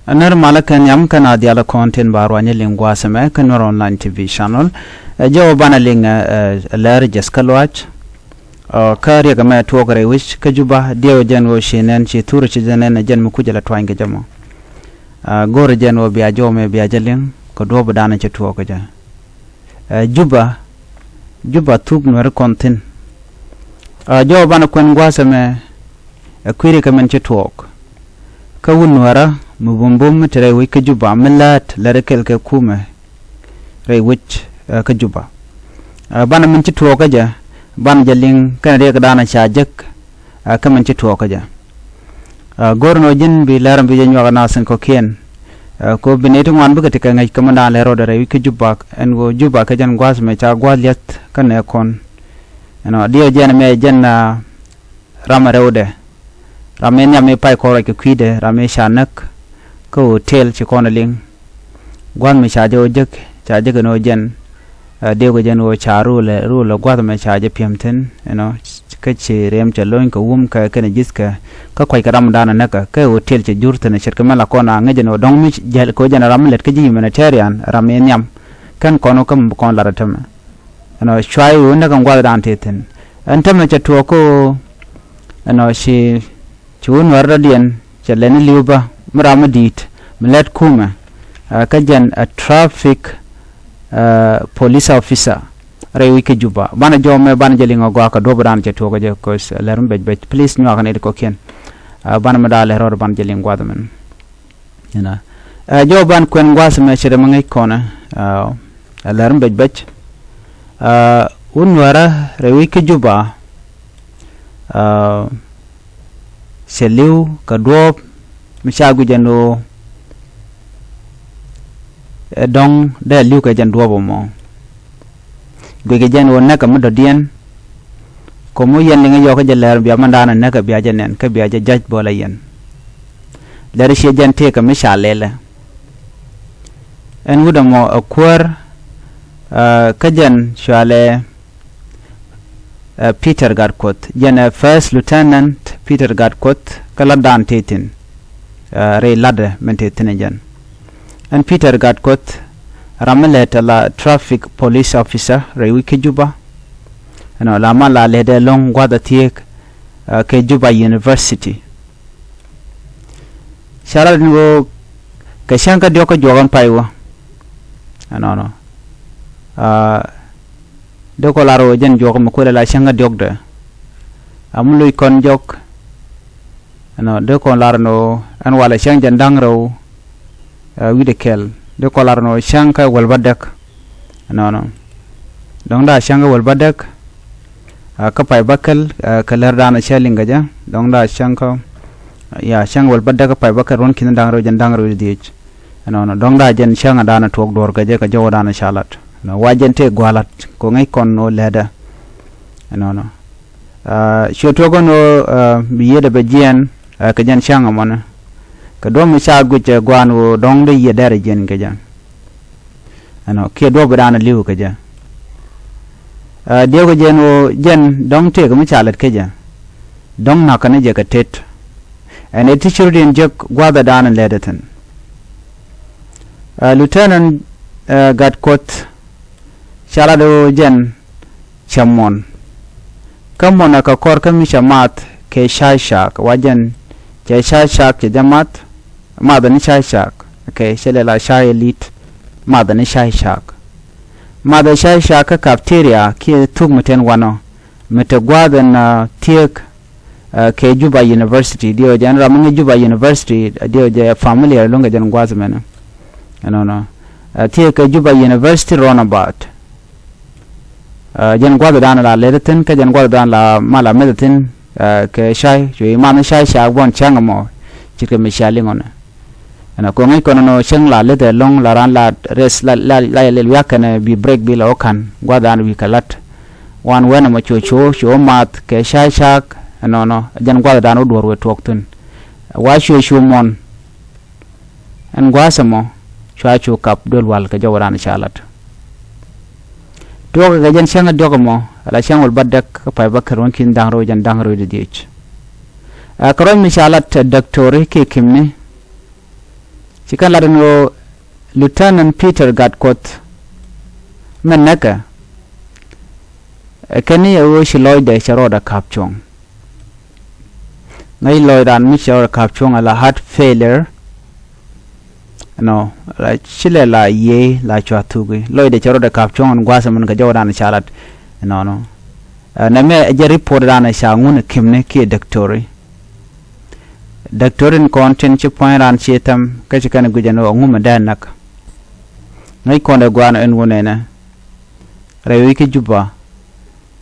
Anar malakan yam kana diala content barwanya lingwa sama kan online TV channel jawa bana linga Läär jaskalwach kariya kama tuogare wish kajuba dio janwo shinen chi turu chi janen jan mukujala twanga jamo gore janwo biya jome biya jalin ko do badana chi tuogaja Juba tub Nuer content jawa bana kwen gwasame kwiri kamen chi tuog ka wunwara mubumbum tere wi ka Juba milat larakel ka kuma re wich ka Juba bana min ci to ka ja ban jalling kan re ka dana chajak ka min ci to ka ja gorno jin bi laram bi nyo na san ko ken ko binetu wan bu ka tika ngai ka manda le ro wi ka Juba en go Juba ka jan gwas me cha gwalyat kan ne kon no dio jan me jan ramarode ramen ya me pai ko ra ke kwide rame shanak ko tel ci kono ling gwan mi chaje o jek chaje no jen de go jen o charu le ru le gwa me chaje piamten ka ci rem cha loin ko wum ka kana jiska ka kwai karam dana naka ka o tel ci jurta ne shirka mala kona ngaje no dong mi jel ko jen ram let ka ji humanitarian ramen yam kan kono kam kon laratam shwai o na kan gwa dan teten antam cha to ko shi chun warda dien chalene liuba mramadit mlet kuma kajan a traffic police officer rewi ke Juba bana jome bana jelingo go ka do bran je to go je ko lerum bej please nyo kan ko ken bana madale ro ban jeling go damen jo ban kwen gwas me chere mangai kona lerum bej unwara rewi ke Juba seliu ka do mishagu jano dong da liu ka jan duobo mo gwege jan wonna ka mudo diɛn ko mu yen linga yo ka jalar biya mandana na ka biya janen ka biya jaj bola yen dar she jan te ka mishalele en wuda mo akwar ka jan shale Peter Gatkuoth jan First Lieutenant Peter Gatkuoth kala dan tetin re lade mente tenejan and Peter Gatkuoth rameleta la traffic police officer re wiki Juba la mala le de long gwada tiek ke Juba University sharal ngo ke shanka dioka jogan paiwa doko laro jen joga makole la shanga diokde amului kon jok de ko larno an wala shang jandang raw widekel de ko larno shanka wal badak dong da shanga wal badak ka pai bakal kalar dana shalinga ja dong da shanka ya shang wal badak ka pai bakal ron kin dang raw jandang raw diich dong da jen shanga dana tok dor ga je ka jaw dana shalat wajen te gwalat ko ngai kon no leda shotogo no biyeda bejian ka jan shanga mona ka do mi sha guje gwanu dong de ye dare jen ka jan ke do bidana liu ka jan de ko jen o jen dong te ko mi chalat ka jan dong na kana je ka tet and it should in je gwada dana ledatan Lieutenant Gatkuoth shala do jen chamon kamona ka kor ka mi shamat ke shashak wajen ke shashak ke jamat madani shashak ke shelela shay elite madani shashak madani shashak ka cafeteria ke tugmeten wano mete gwadan tiek ke Juba University dio jan ramunga Juba University dio je family longa jan gwazmena tiek ke Juba University ronabout jan gwada dana la ledatin ka jan gwada dana la mala medatin ke shay jui man shay sha bon changa mo chike mi shalingon ko ngai kono no chang la lede long la ran la res la le yakane bi break bi la okan gwada an wi kalat wan wena mo cho mat ke shay shak jan gwada dana dor we toktun wa cho mon an gwasamo cho kap dol wal ka jawaran shalat doga ga jan shanga doga mo ala shangol badak pay bakar won kin dangro jan dangro de diich karon misalat doctor ke kimne chikan ladano Lieutenant Peter Gatkuoth menaka kani awo shiloy de charoda kapchong ngai loidan mi charoda kapchong ala heart failure no la chile la ye la chwatugi loy de charoda kapchong an gwasa mun ga jawdan chalat no na me je report dana shangun kimne ki doctorin content chi point ran chetam ka chikana gujano nguma danak ngai konda gwana en wonena rewi ki Juba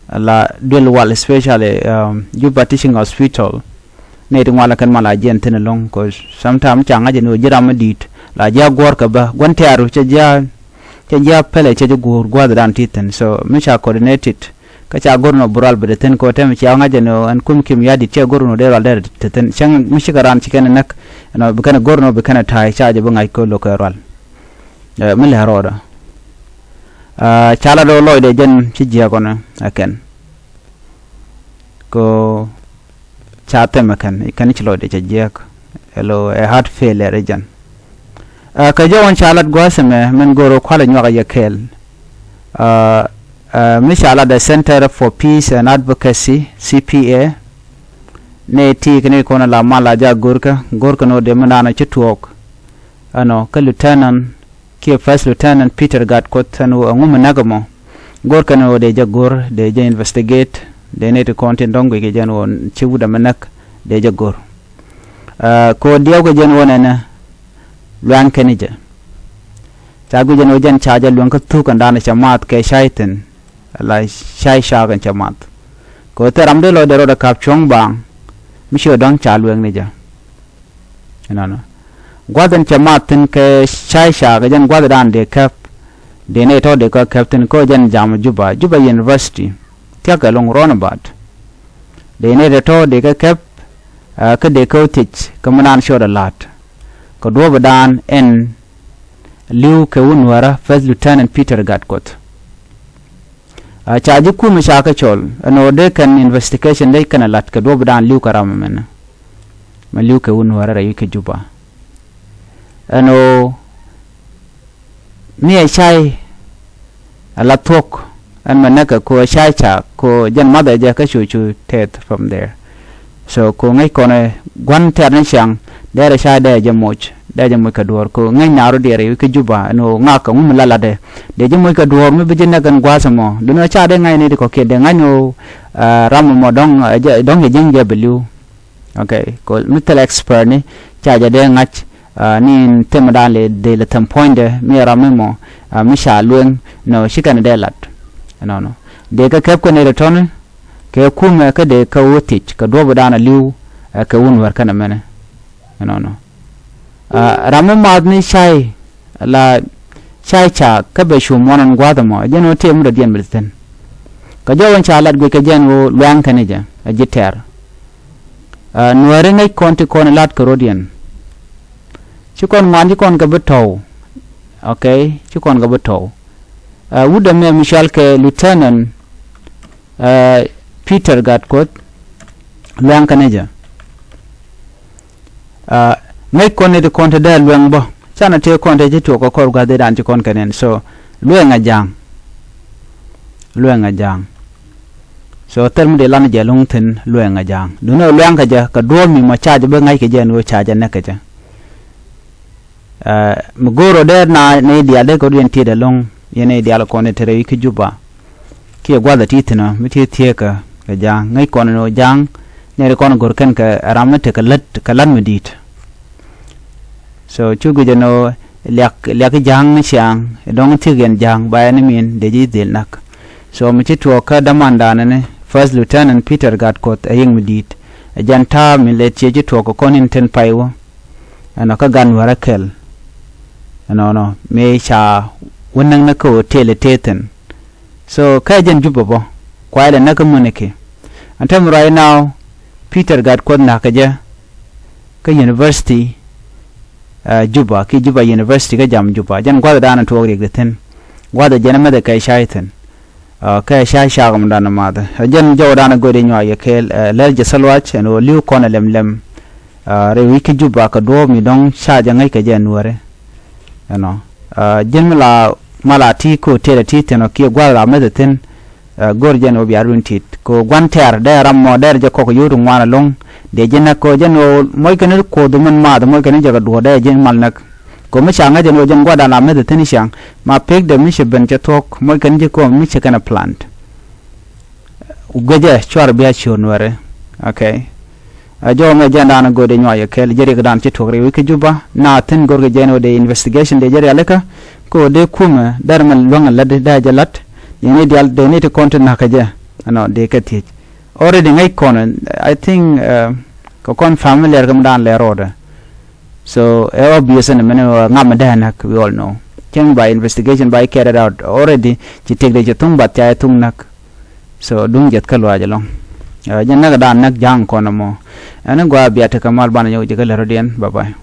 la dual wal especially Juba teaching hospital ne wala kan mala jenten long ko sometimes changa jeno jiram dit la ja gor ka ba gontaru che ja pele che gor gwada dan titen so misha coordinated ka cha gorno bural bedeten ko tem cha nga jeno an kum kim yadi che gorno de wal teten chang mishikaran chiken nak no bikana gorno bikana thai cha je bangai ko lokaral mil haroda chala do loy de jen chi jia kono aken ko cha temakan ikan chi loy de jia hello a heart failure jan ka jawon chalat gwaseme men goro kwala nywa ya kel mishala the Center for Peace and Advocacy CPA ne ti kene kono la mala ja gorka no de manana chituok ano ka lieutenant ki First Lieutenant Peter Gatkuoth anu ngum nagamo gorka no de jagor de je investigate de ne to content dongo ke jan won chiwuda manak de jagor ko diaw ko jan wonana luan kenija tagu jan ojan chaja luan ka thu kan dana chamat ke shaitan la shai shagan chamat ko teramde lo de roda kapchong bang misho dong chaluang ne ja no gwadan chamatin ke shai shaga jan gwadan de kap de ne to de ka captain ko jan jam Juba University tiaka long ronabat de ne to de ka kap ka de ko teach kamanan shoda lat ko do badan en liu ke unwara First Lieutenant Peter Gatkuoth chaji ku mishaka chol no de kan investigation de kan lat ka do badan liu karam men ma liu ke unwara rayu ke Juba ano mi chai ala tok an manaka ko chai cha ko jan mother ja ka chu tet from there so ko ngai kone gwan ter na chang dere sha de jamoch de jamoy ka dor ko ngai naro dere ke Juba no ngaka ngum lala de jamoy ka dor mi bijina gan gwasamo duno cha de ngai ne ko ke de ngai no ram mo dong dong jeng je belu okay ko mital expert ni cha ja de ngach nin temadale de le tampoinde mi ramemo misha luen no shikana de lat no de ka kep ko ne return ke kuma ka de ka wotich ka do badana liu ka won war kana mena no ramu madni shai la shai cha ka be shu monan gwadamo jeno temu de dien bilten ka jawon cha lat go ka jeno luang kanija ajiter nuere ngai konti kon lat ka rodian chikon mandi kon ka beto okay chikon ga beto wuda me Michel ke Lieutenant Peter Gatkuoth luang kaneja ngai kon de kon de luang bo chana te kon de to ko kor ga de dan kon kanen so luang ajang so term de lan je long tin luang ajang duno luang ka ja ka do mi ma cha je be ngai ke je no cha ja ne ka ja mugoro der na ne dia de ko dien ti de long yene dia lo kon tere ki Juba ki gwada titina miti tieka ka jang ngai kon no jang ne kon gor ken ka ramate ka lat ka lan medit so chugu jeno lyak jang siang dong ti gen jang ba ne min de ji dil nak so miti to ka damanda ne First Lieutenant Peter Gatkuoth ayeng medit janta mi le ti ji to ko konin ten paiwo ana ka gan wara kel no me cha wannan na ko teten so kai jan Juba bo kwai na ka munike antam right now Peter Gatkuoth na ka ja ka university Juba ki Juba University ka jam Juba jan gwada dana to ri geten gwada jana ma da kai shaitan kai sha gam dana ma da jan jawdana gode nywa ya kel lerje salwach no liu kona lem re wiki Juba ka do mi dong sha jangai ka je Nuer no jen mala ti ko tere ti teno ki gwala medeten gorjen obi arun tit ko gwanter da rammo der je ko yuru ngwana long de jenna ko jeno moy kan ko do man ma do moy kan jaga do da jen mal nak ko mi shanga jeno jen gwada na medeten shang ma pek de mi sheben je tok moy kan je ko mi che kana plant ugaje chwar biya chon Nuer okay jo me jenda na gode nyoya kel jeri gadan che tok re wiki Juba na tin gorge jeno de investigation de jeri aleka ko de kuma darman longa ladde da jalat yene dial donate content nakaje ano de kati already ngai kon I think ko kon familiar gam dan le road so obvious and many ngam da nak we all know ken by investigation by carried out already ci tek de tung bat ya tung nak so dung jet kalwa jalong janna ga dan nak jang kono mo ana gwa biata kamal bana nyaw je kala rodian bye bye